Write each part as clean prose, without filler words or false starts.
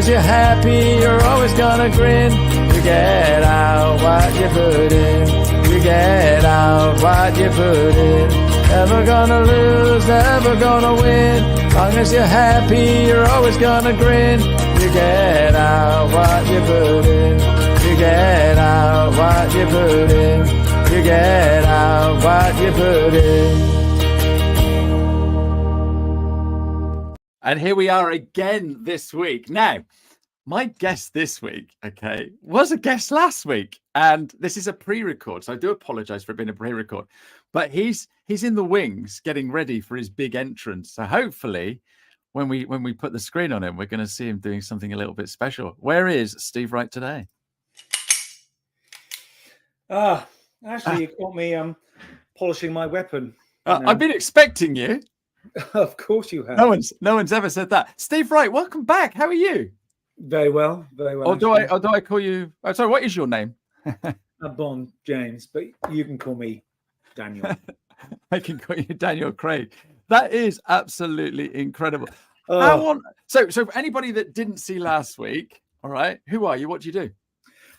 as you're happy, you're always gonna grin. You get out what you put in. You get out what you put in. Never gonna lose, never gonna win. Long as you're happy, you're always gonna grin. You get out what you put in. You get out what you put in. You get out what you put in. And here we are again this week. Now, my guest this week, okay, was a guest last week, and this is a pre-record, so I do apologize for it being a pre-record, but he's in the wings getting ready for his big entrance. So hopefully, when we put the screen on him, we're going to see him doing something a little bit special. Where is Steve Wright today? Actually, you caught me polishing my weapon. I've been expecting you. Of course you have. No one's ever said that. Steve Wright, welcome back. How are you? Very well, very well. Or do I call you? Oh, sorry, what is your name? Bond James, but you can call me Daniel. I can call you Daniel Craig. That is absolutely incredible. So for anybody that didn't see last week, all right, who are you? What do you do?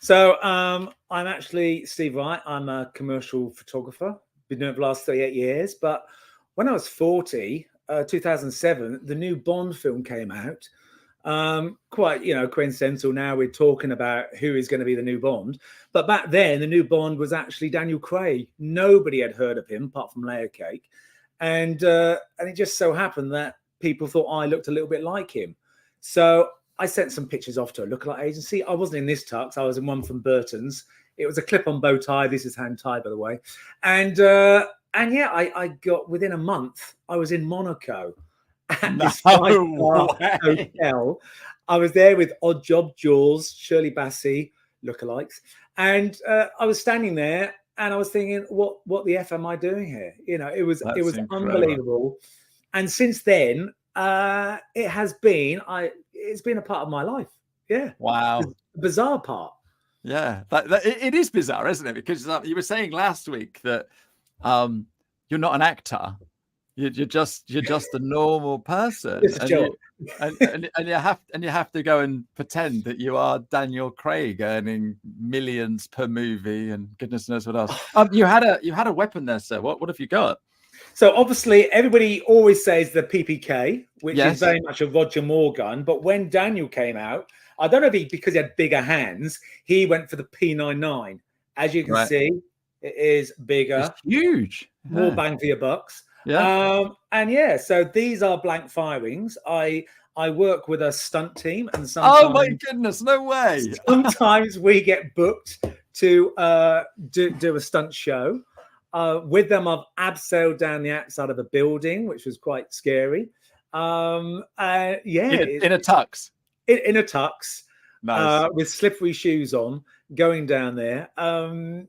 So I'm actually Steve Wright. I'm a commercial photographer. Been doing it for the last 38 years. But when I was 40, 2007, the new Bond film came out. Quite, coincidental. Now we're talking about who is going to be the new Bond. But back then, the new Bond was actually Daniel Craig. Nobody had heard of him apart from Layer Cake. And it just so happened that people thought I looked a little bit like him. So I sent some pictures off to a lookalike agency. I wasn't in this tux. I was in one from Burton's. It was a clip-on bow tie. This is hand tie, by the way. And yeah, I got, within a month, I was in Monaco at this five-star hotel. I was there with Odd Job Jules, Shirley Bassey, lookalikes. And I was standing there and I was thinking, what the F am I doing here? It was unbelievable. And since then, it's been a part of my life. Yeah. Wow. It's a bizarre part. Yeah. It is bizarre, isn't it? Because you were saying last week that you're not an actor. You're just a normal person. It's a joke. And you have to go and pretend that you are Daniel Craig earning millions per movie and goodness knows what else. You had a weapon there, sir. What have you got? So obviously everybody always says the PPK, which is very much a Roger Moore gun. But when Daniel came out, I don't know if because he had bigger hands, he went for the P99. As you can see, it is bigger. It's huge. More bang for your bucks. Yeah. So these are blank firings. I work with a stunt team, and sometimes, oh my goodness, no way. Sometimes we get booked to do a stunt show. With them, I've abseiled down the outside of a building, which was quite scary. In a tux. In a tux. Nice. With slippery shoes on, going down there.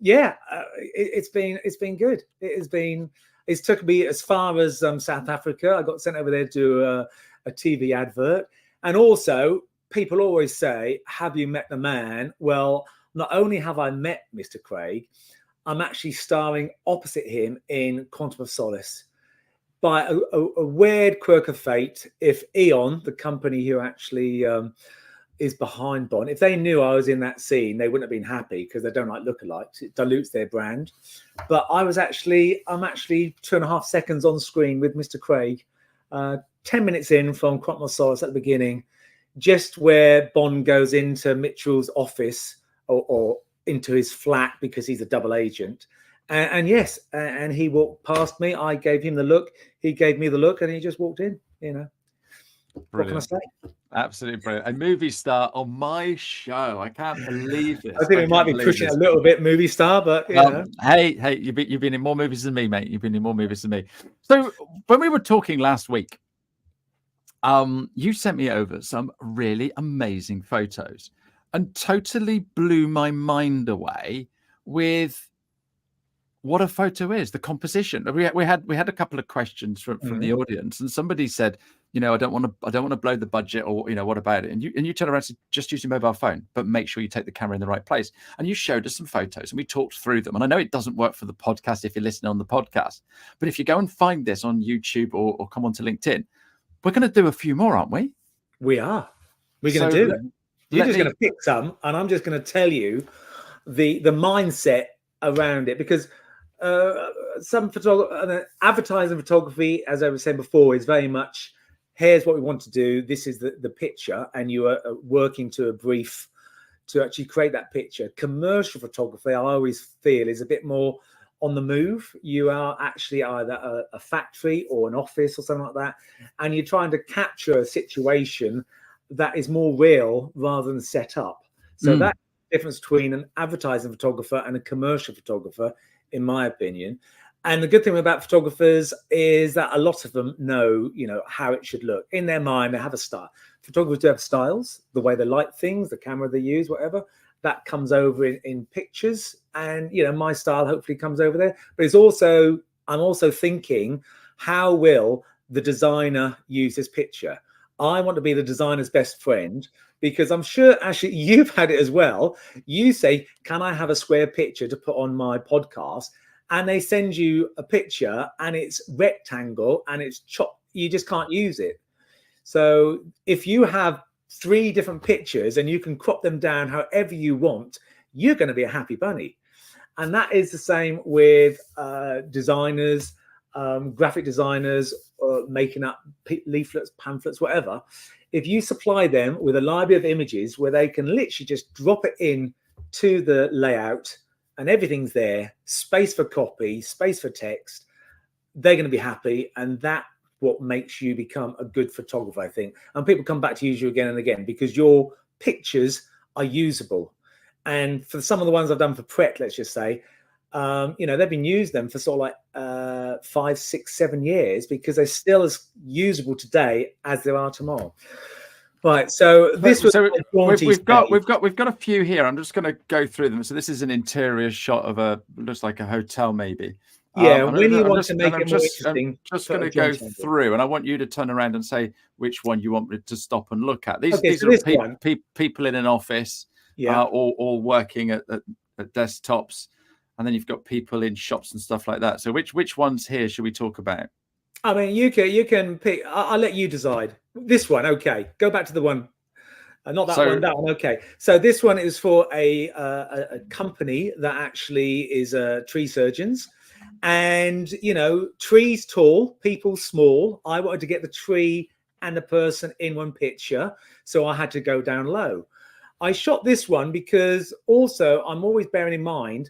It's been good. It's took me as far as South Africa. I got sent over there to a TV advert. And also, people always say, have you met the man? Well, not only have I met Mr. Craig, I'm actually starring opposite him in Quantum of Solace. By a weird quirk of fate, if Eon, the company who actually is behind Bond, if they knew I was in that scene, they wouldn't have been happy because they don't like lookalikes. It dilutes their brand. But I'm actually 2.5 seconds on screen with Mr. Craig, 10 minutes in from Quantum of Solace at the beginning, just where Bond goes into Mitchell's office or into his flat because he's a double agent. And he walked past me. I gave him the look. He gave me the look, and he just walked in. Brilliant. What can I say? Absolutely brilliant. A movie star on my show. I can't believe this. I think we might be pushing a little bit movie star, but hey, you've been in more movies than me, mate. You've been in more movies than me. So when we were talking last week, you sent me over some really amazing photos and totally blew my mind away with what a photo is, the composition. We had a couple of questions from the audience, and somebody said, I don't want to blow the budget, or what about it? And you turned around and said, just use your mobile phone, but make sure you take the camera in the right place. And you showed us some photos, and we talked through them. And I know it doesn't work for the podcast if you're listening on the podcast, but if you go and find this on YouTube or come onto LinkedIn, we're going to do a few more, aren't we? We are. We're going to do it. You're just going to pick some, and I'm just going to tell you the mindset around it, because some advertising photography, as I was saying before, is very much, here's what we want to do. This is the picture, and you are working to a brief to actually create that picture. Commercial photography, I always feel, is a bit more on the move. You are actually either a factory or an office or something like that, and you're trying to capture a situation that is more real rather than set up. So that's the difference between an advertising photographer and a commercial photographer, in my opinion. And the good thing about photographers is that a lot of them know, how it should look. In their mind, they have a style. Photographers do have styles, the way they light things, the camera they use, whatever. That comes over in pictures. And, my style hopefully comes over there. But I'm also thinking, how will the designer use this picture? I want to be the designer's best friend, because I'm sure, actually, you've had it as well. You say, can I have a square picture to put on my podcast? And they send you a picture and it's rectangle and it's chopped. You just can't use it. So if you have 3 different pictures and you can crop them down however you want, you're going to be a happy bunny. And that is the same with designers, graphic designers, making up leaflets, pamphlets, whatever. If you supply them with a library of images where they can literally just drop it in to the layout and everything's there, space for copy, space for text, they're going to be happy. And that's what makes you become a good photographer, I think. And people come back to use you again and again because your pictures are usable. And for some of the ones I've done for Pret, let's just say, they've been used them for sort of like 5, 6, 7 years, because they're still as usable today as they are tomorrow. Right. So this was we've got a few here. I'm just going to go through them. So this is an interior shot of looks like a hotel, maybe. Yeah. When you want to make it more interesting, I'm just going to go through, and I want you to turn around and say which one you want me to stop and look at. These are people in an office, all working at desktops. And then you've got people in shops and stuff like that. So which ones here should we talk about? I mean, you can pick. I'll let you decide. This one, okay. Go back to the one. Not that one. That one, okay. So this one is for a company that actually is tree surgeons, and trees tall, people small. I wanted to get the tree and the person in one picture, so I had to go down low. I shot this one because also I'm always bearing in mind.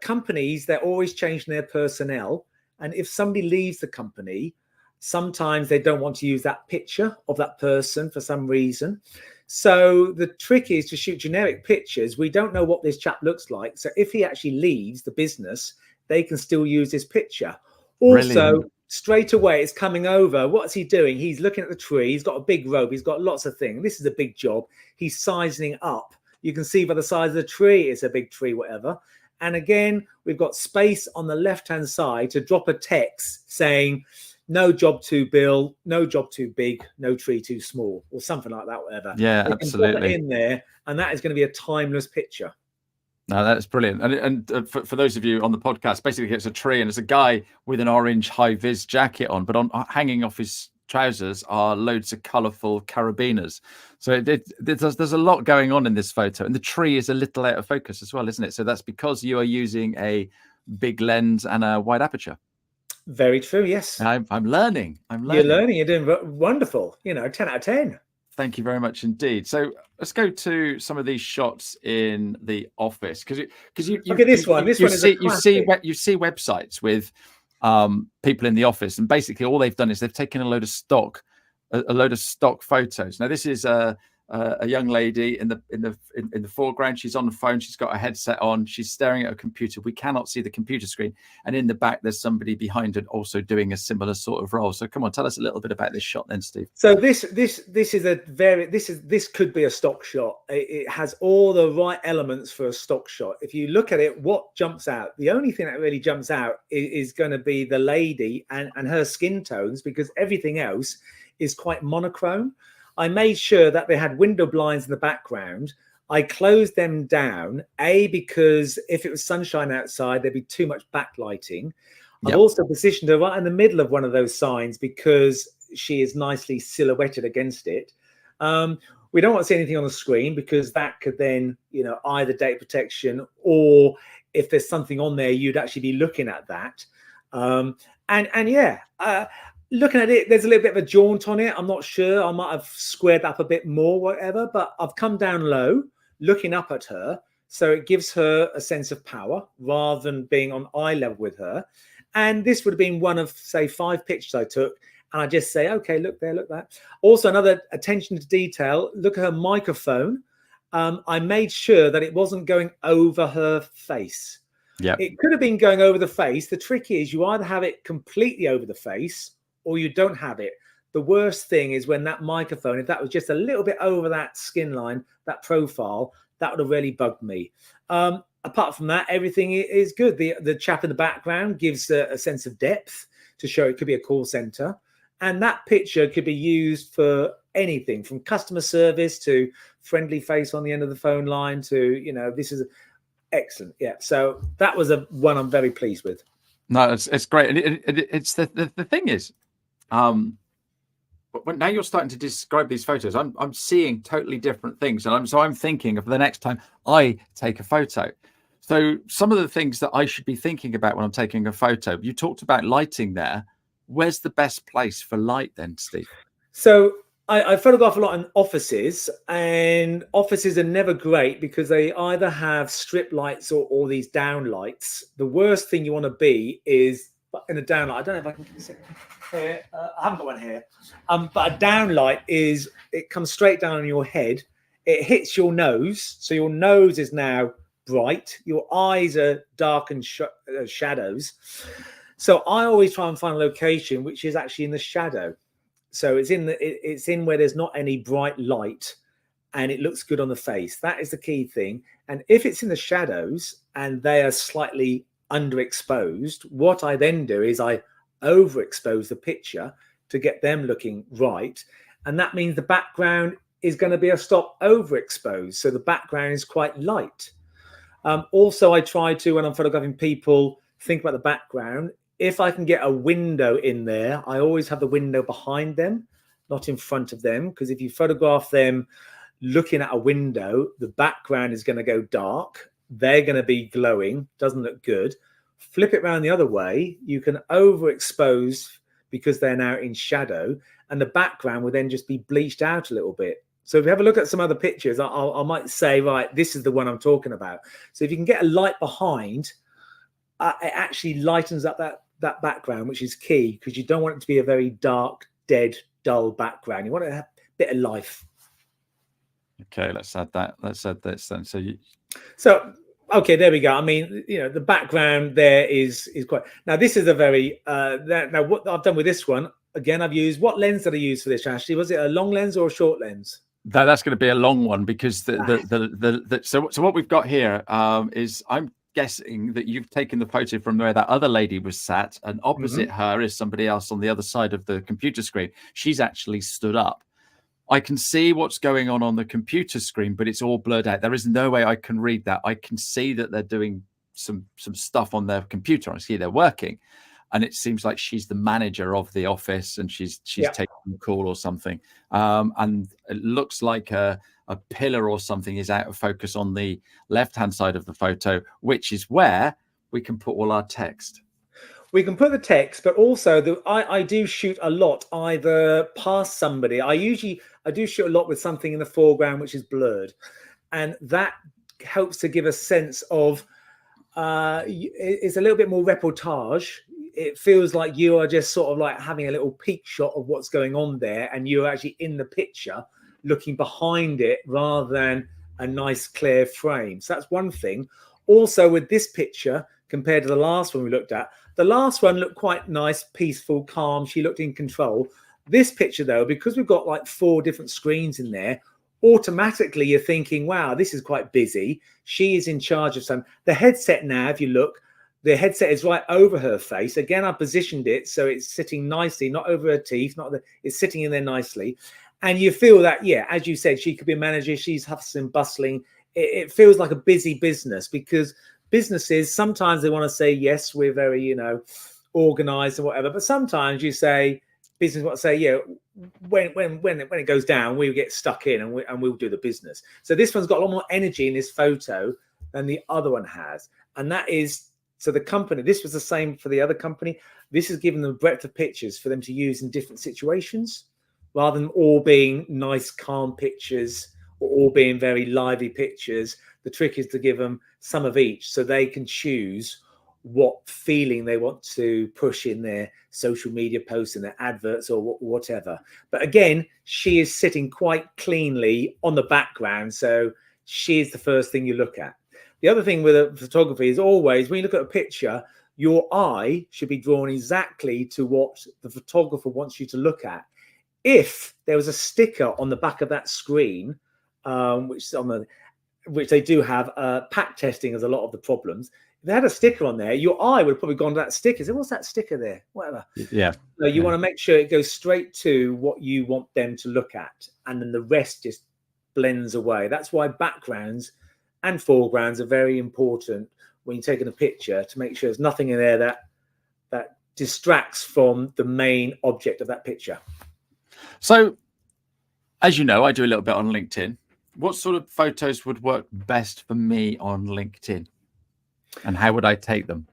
Companies, they're always changing their personnel, and if somebody leaves the company, sometimes they don't want to use that picture of that person for some reason. So the trick is to shoot generic pictures. We don't know what this chap looks like, so if he actually leaves the business, they can still use this picture. Also, brilliant. Straight away it's coming over. What's he doing? He's looking at the tree. He's got a big rope. He's got lots of things. This is a big job. He's sizing up. You can see by the size of the tree, it's a big tree, whatever. And again, we've got space on the left-hand side to drop a text saying, no job too big, no job too big, no tree too small, or something like that, whatever. Yeah, absolutely. Drop it in there, and that is going to be a timeless picture. No, that's brilliant. And for those of you on the podcast, basically it's a tree and it's a guy with an orange high-vis jacket on, but hanging off his trousers are loads of colourful carabiners. So there's a lot going on in this photo, and the tree is a little out of focus as well, isn't it? So that's because you are using a big lens and a wide aperture. Very true. Yes, I'm learning. You're learning. You're doing wonderful. 10 out of 10. Thank you very much indeed. So let's go to some of these shots in the office, because you look at this one. This one is you see websites with people in the office, and basically all they've done is they've taken a load of stock photos. Now this is a young lady in the foreground. She's on the phone. She's got a headset on. She's staring at a computer. We cannot see the computer screen. And in the back, there's somebody behind it also doing a similar sort of role. So come on, tell us a little bit about this shot then, Steve. So this could be a stock shot. It has all the right elements for a stock shot. If you look at it, what jumps out? The only thing that really jumps out is going to be the lady and her skin tones, because everything else is quite monochrome. I made sure that they had window blinds in the background. I closed them down, because if it was sunshine outside, there'd be too much backlighting. Yep. I've also positioned her right in the middle of one of those signs because she is nicely silhouetted against it. We don't want to see anything on the screen because that could then, you know, either data protection, or if there's something on there, you'd actually be looking at that. And yeah, looking at it, there's a little bit of a jaunt on it. I'm not sure. I might have squared up a bit more, whatever, but I've come down low looking up at her. So it gives her a sense of power rather than being on eye level with her. And this would have been one of, say, 5 pictures I took. And I just say, okay, look there, look that. Also, another attention to detail, look at her microphone. I made sure that it wasn't going over her face. Yeah. It could have been going over the face. The trick is you either have it completely over the face or you don't have it. The worst thing is when that microphone, if that was just a little bit over that skin line, that profile, that would have really bugged me. Apart from that, everything is good. The chap in the background gives a sense of depth to show it could be a call center. And that picture could be used for anything from customer service to friendly face on the end of the phone line to, you know, this is excellent. Yeah. So that was one I'm very pleased with. No, it's great. And it's the thing is, but now you're starting to describe these photos, I'm seeing totally different things. And I'm thinking of the next time I take a photo. So some of the things that I should be thinking about when I'm taking a photo, you talked about lighting there. Where's the best place for light then, Steve? So I photograph a lot in offices, and offices are never great because they either have strip lights or these down lights. The worst thing you want to be is in a down light. I don't know if I can see it here. I haven't got one here. But a down light is, it comes straight down on your head. It hits your nose. So your nose is now bright. Your eyes are dark and shadows. So I always try and find a location which is actually in the shadow. So it's in where there's not any bright light and it looks good on the face. That is the key thing. And if it's in the shadows and they are slightly underexposed, what I then do is I overexpose the picture to get them looking right. And that means the background is going to be a stop overexposed. So the background is quite light. Also, I try to, when I'm photographing people, think about the background. If I can get a window in there, I always have the window behind them, not in front of them. Because if you photograph them looking at a window, the background is going to go dark. They're going to be glowing. Doesn't look good. Flip it around the other way. You can overexpose because they're now in shadow. And the background will then just be bleached out a little bit. So if you have a look at some other pictures, I might say, right, this is the one I'm talking about. So if you can get a light behind, it actually lightens up that background, which is key, because you don't want it to be a very dark, dead, dull background. You want to have a bit of life. Okay, let's add that. Let's add this then. So okay, there we go. I mean, you know, the background there is quite. Now this is a very now what I've done with this one, again, I've used, what lens did I use for this, Ashley? Was it a long lens or a short lens? That's going to be a long one, because so what we've got here is, I'm guessing that you've taken the photo from where that other lady was sat, and opposite her is somebody else on the other side of the computer screen. She's actually stood up. I can see what's going on the computer screen, but it's all blurred out. There is no way I can read that. I can see that they're doing some stuff on their computer. I see they're working, and it seems like she's the manager of the office, and she's taking a call or something. And it looks like a pillar or something is out of focus on the left-hand side of the photo, which is where we can put all our text. We can put the text, but also I do shoot a lot either past somebody. I do shoot a lot with something in the foreground which is blurred, and that helps to give a sense of it's a little bit more reportage. It feels like you are just sort of like having a little peek shot of what's going on there, and you're actually in the picture looking behind it rather than a nice clear frame. So that's one thing. Also, with this picture compared to the last one we looked at, the last one looked quite nice, peaceful, calm. She looked in control. This picture, though, because we've got like 4 different screens in there, automatically you're thinking, wow, this is quite busy. She is in charge of some. The headset now, if you look, the headset is right over her face. Again, I positioned it so it's sitting nicely, not over her teeth, it's sitting in there nicely. And you feel that, yeah, as you said, she could be a manager. She's hustling, bustling. It feels like a busy business, because businesses, sometimes they want to say, yes, we're very, organized and whatever. But sometimes you say, business want to say, yeah, when it goes down, we get stuck in and we'll do the business. So this one's got a lot more energy in this photo than the other one has. And that is, so the company, this was the same for the other company. This is giving them breadth of pictures for them to use in different situations, rather than all being nice, calm pictures or all being very lively pictures. The trick is to give them some of each so they can choose what feeling they want to push in their social media posts and their adverts or whatever. But again, she is sitting quite cleanly on the background, so she is the first thing you look at. The other thing with a photography is always, when you look at a picture, your eye should be drawn exactly to what the photographer wants you to look at. If there was a sticker on the back of that screen, which they do have, pack testing is a lot of the problems. If they had a sticker on there, your eye would have probably gone to that sticker. Say, what's that sticker there? Whatever. Yeah. So you want to make sure it goes straight to what you want them to look at, and then the rest just blends away. That's why backgrounds and foregrounds are very important when you're taking a picture, to make sure there's nothing in there that distracts from the main object of that picture. So, as you know, I do a little bit on LinkedIn. What sort of photos would work best for me on LinkedIn? And how would I take them?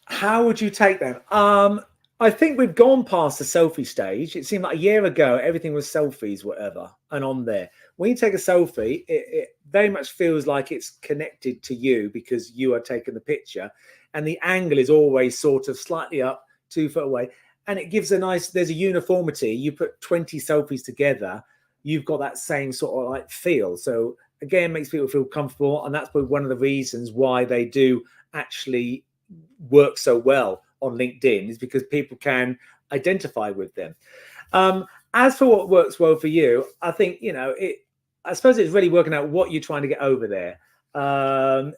How would you take them? I think we've gone past the selfie stage. It seemed like a year ago, everything was selfies, whatever, and on there. When you take a selfie, it very much feels like it's connected to you because you are taking the picture. And the angle is always sort of slightly up, 2 foot away. And it gives there's a uniformity. You put 20 selfies together, you've got that same sort of like feel. So again, makes people feel comfortable. And that's probably one of the reasons why they do actually work so well on LinkedIn, is because people can identify with them. As for what works well for you, I think, I suppose it's really working out what you're trying to get over there. Are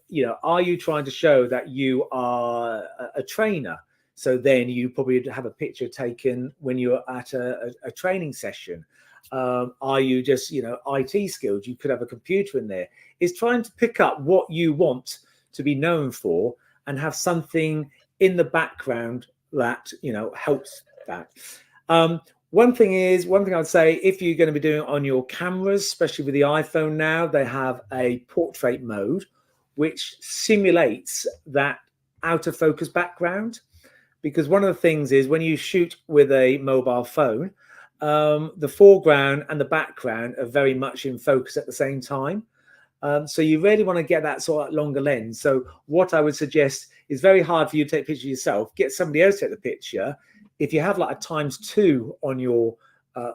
you trying to show that you are a trainer? So then you probably have a picture taken when you're at a training session. Are you just, IT skills? You could have a computer in there. It's trying to pick up what you want to be known for and have something in the background that, helps that. One thing I'd say, if you're going to be doing it on your cameras, especially with the iPhone now, they have a portrait mode, which simulates that out of focus background. Because one of the things is when you shoot with a mobile phone, the foreground and the background are very much in focus at the same time. So you really want to get that sort of longer lens. So what I would suggest is, very hard for you to take pictures yourself. Get somebody else to take the picture. If you have like a ×2 on your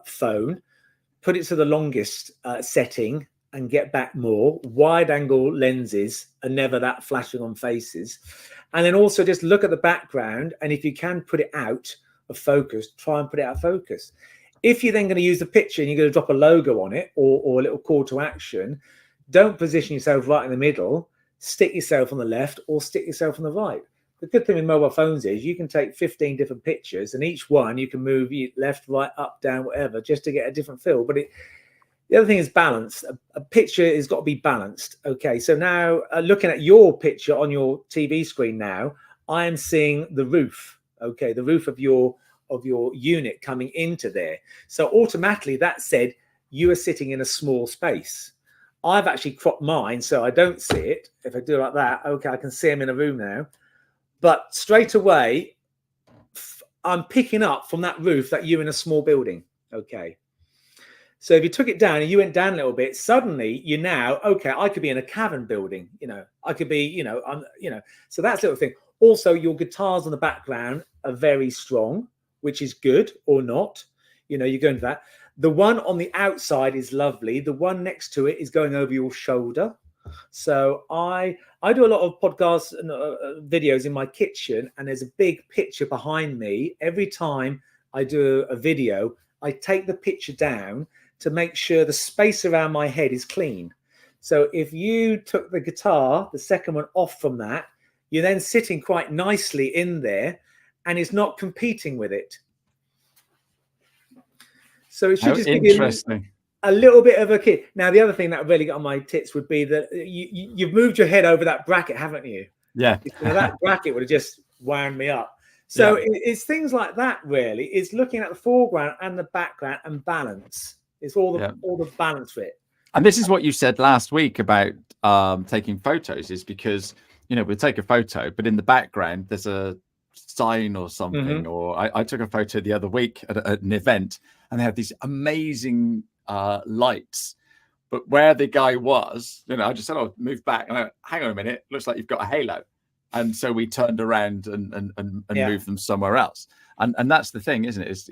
phone, put it to the longest setting and get back more. Wide angle lenses are never that flashing on faces. And then also just look at the background. And if you can put it out of focus, try and put it out of focus. If you're then going to use the picture and you're going to drop a logo on it or a little call to action, don't position yourself right in the middle. Stick yourself on the left or stick yourself on the right. The good thing with mobile phones is you can take 15 different pictures, and each one you can move left, right, up, down, whatever, just to get a different feel. But the other thing is balance. A picture has got to be balanced. Okay, so now looking at your picture on your TV screen now, I am seeing the roof. Okay, the roof of your unit coming into there. So automatically that said you are sitting in a small space. I've actually cropped mine so I don't see it. If I do it like that, okay, I can see them in a room now. But straight away, I'm picking up from that roof that you're in a small building. Okay. So if you took it down and you went down a little bit, suddenly you're now, okay, I could be in a cavern building, I could be, so that's a little thing. Also, your guitars in the background are very strong, which is good or not. You're going to that. The one on the outside is lovely. The one next to it is going over your shoulder. So I do a lot of podcasts and videos in my kitchen, and there's a big picture behind me. Every time I do a video, I take the picture down to make sure the space around my head is clean. So if you took the guitar, the second one, off from that, you're then sitting quite nicely in there, and it's not competing with it. So it should just give you a little bit of a kick. Now, the other thing that really got on my tits would be that you've moved your head over that bracket, haven't you? Yeah. That bracket would have just wound me up. So it's things like that, really. It's looking at the foreground and the background and balance. It's all the balance for it. And this is what you said last week about taking photos, is because, we'll take a photo, but in the background, there's a sign or something. Mm-hmm. Or I took a photo the other week at an event, and they had these amazing lights. But where the guy was, I just said, "Oh, move back." And I went, "Hang on a minute, looks like you've got a halo." And so we turned around and moved them somewhere else. And that's the thing, isn't it?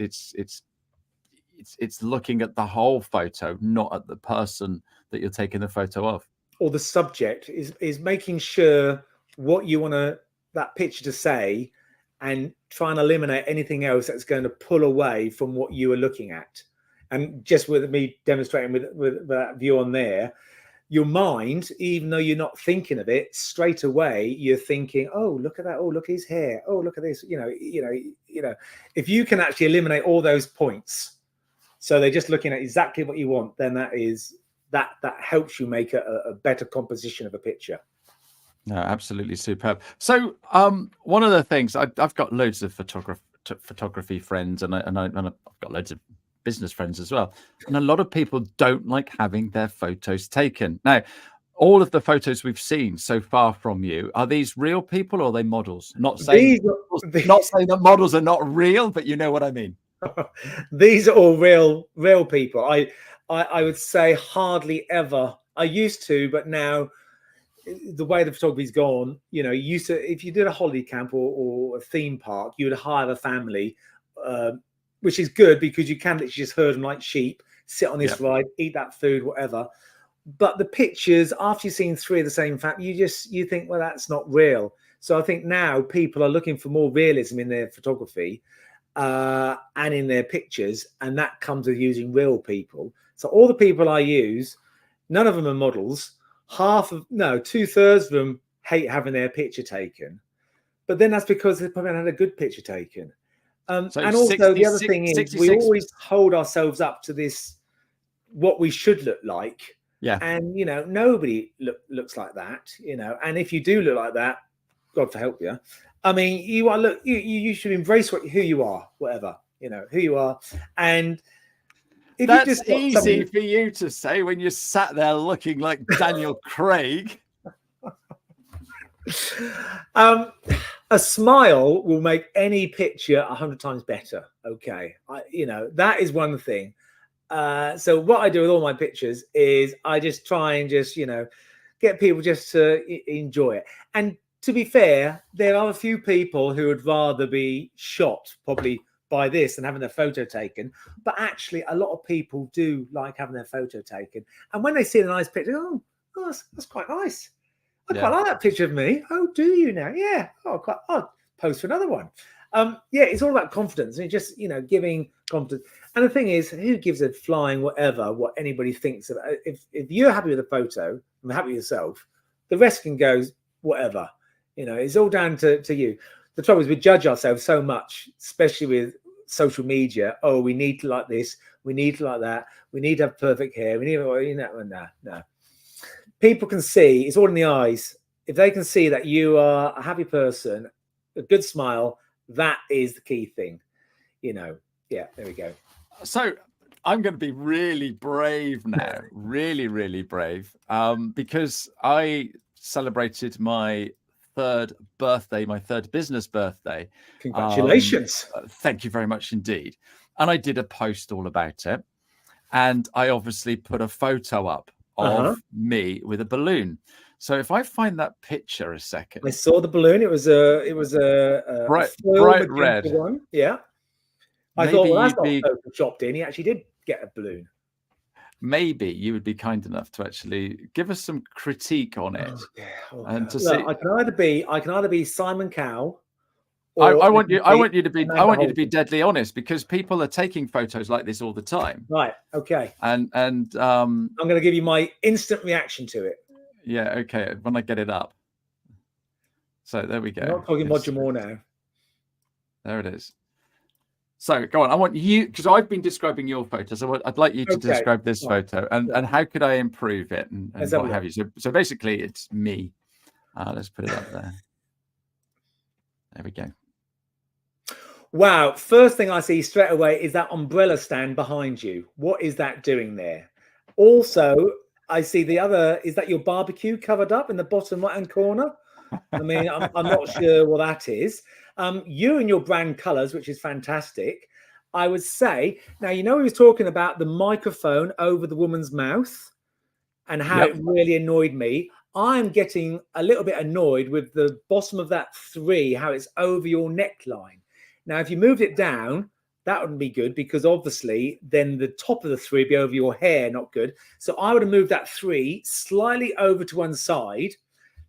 It's looking at the whole photo, not at the person that you're taking the photo of. Or the subject is making sure what you want that picture to say, and try and eliminate anything else that's going to pull away from what you are looking at. And just with me demonstrating with that view on there, your mind, even though you're not thinking of it, straight away you're thinking, "Oh, look at that! Oh, look at his hair! Oh, look at this!" If you can actually eliminate all those points, so they're just looking at exactly what you want, then that helps you make a better composition of a picture. No, absolutely superb. So, one of the things I've got loads of photography friends, and I've got loads of business friends as well, and a lot of people don't like having their photos taken. Now, all of the photos we've seen so far from you, are these real people or are they models? Not saying that models are not real, but you know what I mean. These are all real people. I would say hardly ever. I used to, but now the way the photography's gone, used to, if you did a holiday camp or a theme park, you would hire a family, which is good because you can literally just herd them like sheep, sit on this ride, eat that food, whatever. But the pictures, after you've seen 3 of the same family, you think, well, that's not real. So I think now people are looking for more realism in their photography and in their pictures, and that comes with using real people. So all the people I use, none of them are models. 2/3 of them hate having their picture taken, but then that's because they probably had a good picture taken. And also the other thing is we always hold ourselves up to this, what we should look like. Yeah. And nobody looks like that. And if you do look like that, God for help you. I mean, you should embrace who you are, whatever who you are. And if that's easy for you to say when you're sat there looking like Daniel Craig. A smile will make any picture 100 times better. Okay, that is one thing. So what I do with all my pictures is I just try and just get people just to enjoy it. And to be fair, there are a few people who would rather be shot probably by this than having their photo taken. But actually, a lot of people do like having their photo taken. And when they see a nice picture, that's quite nice. I quite like that picture of me. Oh, do you now? Yeah. Oh, I'll post for another one. It's all about confidence and just giving confidence. And the thing is, who gives a flying whatever what anybody thinks about it? If you're happy with the photo and happy with yourself, the rest can go whatever. It's all down to you. The trouble is we judge ourselves so much, especially with social media. Oh, we need to like this. We need to like that. We need to have perfect hair. We need no. People can see, it's all in the eyes. If they can see that you are a happy person, a good smile, that is the key thing. There we go. So I'm going to be really brave now, really, really brave, because I celebrated my 3rd birthday, my 3rd business birthday. Congratulations. Thank you very much indeed. And I did a post all about it. And I obviously put a photo up of me with a balloon. So if I find that picture a second, I saw the balloon. It was a bright red one. Yeah. I thought, well, that's not photoshopped in. He actually did get a balloon. Maybe you would be kind enough to actually give us some critique on it. And to see, I can either be Simon Cowell. I want you to be deadly honest, because people are taking photos like this all the time. Right. Okay. And I'm going to give you my instant reaction to it. Yeah. Okay. When I get it up. So there we go. I'm not talking Roger Moore now. There it is. So go on. I want you, because I've been describing your photo, so I'd like you to describe this photo and how could I improve it and what have you. So basically, it's me. Let's put it up there. There we go. Wow. First thing I see straight away is that umbrella stand behind you. What is that doing there? Also, I see the other, is that your barbecue covered up in the bottom right-hand corner? I mean, I'm not sure what that is. You and your brand colors, which is fantastic. I would say, now, you know, he was talking about the microphone over the woman's mouth and how Yep. it really annoyed me. I'm getting a little bit annoyed with the bottom of that 3, how it's over your neckline. Now, if you moved it down, that wouldn't be good, because obviously then the top of the 3 would be over your hair, not good. So I would have moved that 3 slightly over to one side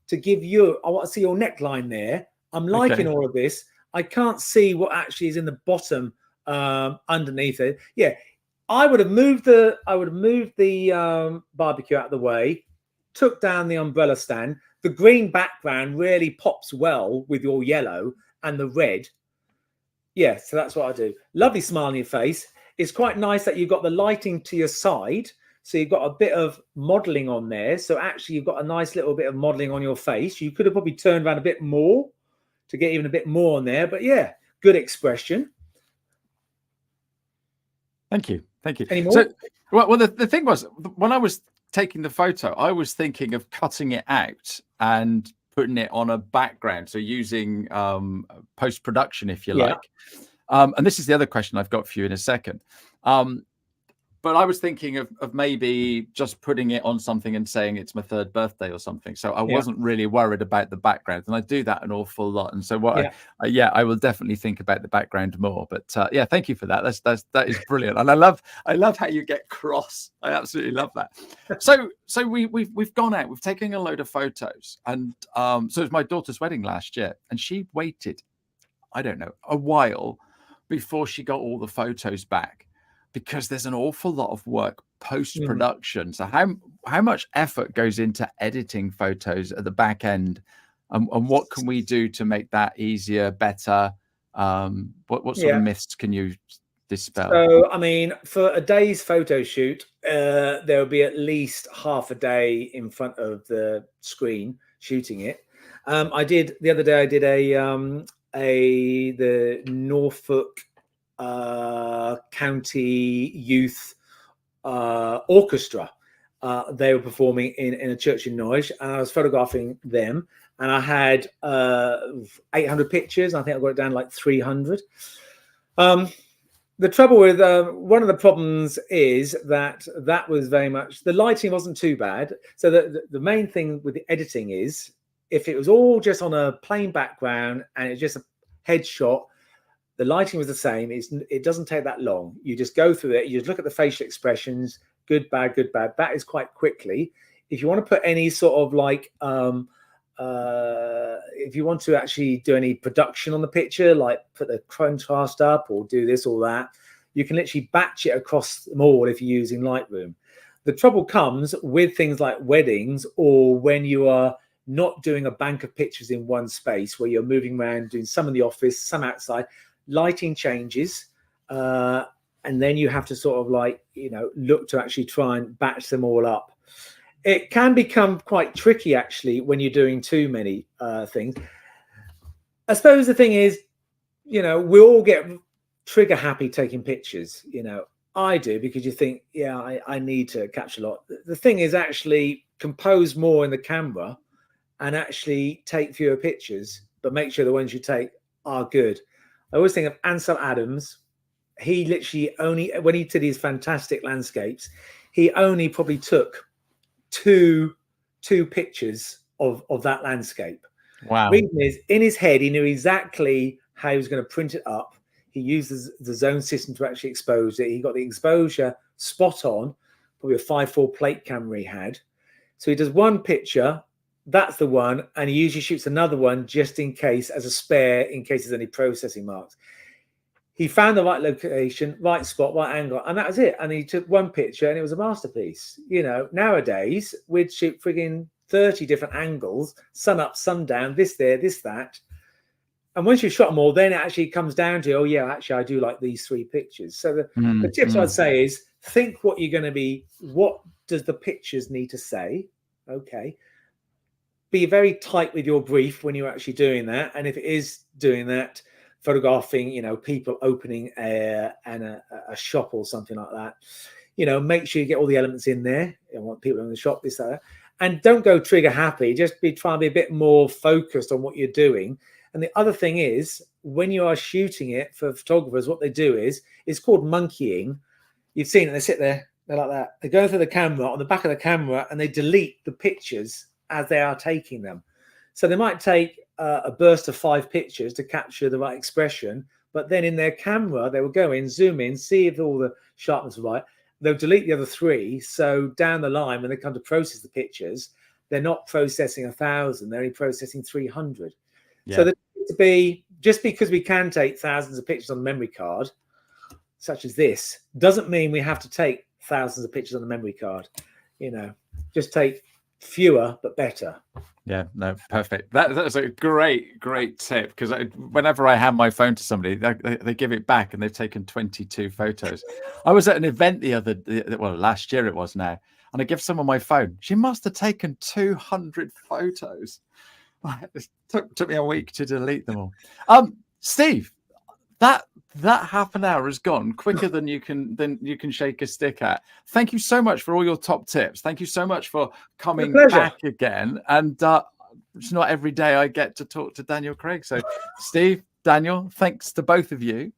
to give you, I want to see your neckline there. I'm liking all of this. I can't see what actually is in the bottom underneath it. Yeah, I would have moved the barbecue out of the way, took down the umbrella stand. The green background really pops well with your yellow and the red. Yeah, so that's what I do. Lovely smile on your face. It's quite nice that you've got the lighting to your side. So you've got a bit of modeling on there. So actually you've got a nice little bit of modeling on your face. You could have probably turned around a bit more to get even a bit more on there. But yeah, good expression. Thank you. Thank you. Any more? So, well, the thing was, when I was taking the photo, I was thinking of cutting it out and putting it on a background. So using post-production, if you like. And this is the other question I've got for you in a second. But I was thinking of maybe just putting it on something and saying it's my 3rd birthday or something. So I wasn't really worried about the background, and I do that an awful lot. And so what? I will definitely think about the background more. But yeah, thank you for that. That is brilliant, and I love how you get cross. I absolutely love that. So we've gone out, we've taken a load of photos, and so it was my daughter's wedding last year, and she waited, I don't know, a while before she got all the photos back, because there's an awful lot of work post-production. So how much effort goes into editing photos at the back end, and what can we do to make that easier, better? What sort of myths can you dispel? So, I mean, for a day's photo shoot, there will be at least half a day in front of the screen shooting it. The other day I did the Norfolk County Youth Orchestra. They were performing in a church in Norwich, and I was photographing them, and I had 800 pictures. I think I got it down like 300. The trouble with one of the problems is that was very much, the lighting wasn't too bad. So the main thing with the editing is, if it was all just on a plain background and it's just a headshot, the lighting was the same. It doesn't take that long. You just go through it. You just look at the facial expressions, good, bad, good, bad. That is quite quickly. If you want to put any sort of like, if you want to actually do any production on the picture, like put the contrast up or do this or that, you can literally batch it across them all if you're using Lightroom. The trouble comes with things like weddings, or when you are not doing a bank of pictures in one space, where you're moving around, doing some in the office, some outside. Lighting changes, and then you have to sort of like, look to actually try and batch them all up. It can become quite tricky actually when you're doing too many things. I suppose the thing is, we all get trigger happy taking pictures. I do, because you think, I need to capture a lot. The thing is actually compose more in the camera and actually take fewer pictures, but make sure the ones you take are good. I always think of Ansel Adams. He literally only, when he did his fantastic landscapes, he only probably took two pictures of that landscape. Wow. Reason is, in his head, he knew exactly how he was going to print it up. He used the zone system to actually expose it. He got the exposure spot on, probably a 5.4 plate camera he had. So he does one picture, that's the one, and he usually shoots another one just in case, as a spare, in case there's any processing marks. He found the right location, right spot, right angle, and that was it. And he took one picture and it was a masterpiece. Nowadays we'd shoot frigging 30 different angles, sun up, sun down, this there, this, that. And once you've shot them all, then it actually comes down to, I do like these 3 pictures. So the tips I'd say is, think what you're going to be, what does the pictures need to say? Okay. Be very tight with your brief when you're actually doing that. And if it is doing that, photographing, you know, people opening a shop or something like that. You know, make sure you get all the elements in there. You want people in the shop, this, that, and don't go trigger happy. Just try and be a bit more focused on what you're doing. And the other thing is, when you are shooting it for photographers, what they do is, it's called monkeying. You've seen it. They sit there, they're like that. They go through the camera, on the back of the camera, and they delete the pictures as they are taking them. So they might take a burst of 5 pictures to capture the right expression, but then in their camera, they will go in, zoom in, see if all the sharpness is right. They'll delete the other 3. So down the line, when they come to process the pictures, they're not processing 1,000, they're only processing 300. Yeah. So that to be, just because we can take thousands of pictures on a memory card, such as this, doesn't mean we have to take thousands of pictures on a memory card. You know, just take fewer but better. Yeah, no, perfect. That's a great tip, because whenever I hand my phone to somebody, they give it back and they've taken 22 photos. I was at an event last year it was now, and I give someone my phone. She must have taken 200 photos. It took me a week to delete them all. Steve, that half an hour has gone quicker than you can shake a stick at. Thank you so much for all your top tips. Thank you so much for coming back again. And it's not every day I get to talk to Daniel Craig. So Steve, Daniel, thanks to both of you.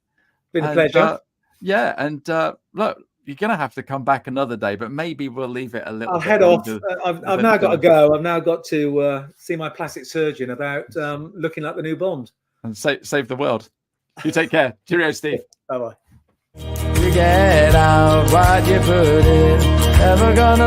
Been a pleasure. Look, you're going to have to come back another day, but maybe we'll leave it a little I'll bit head off. longer. I've now got to go. I've now got to see my plastic surgeon about looking like the new Bond. And save the world. You take care. Cheerio, Steve. Bye-bye. You get out what you put in. Never gonna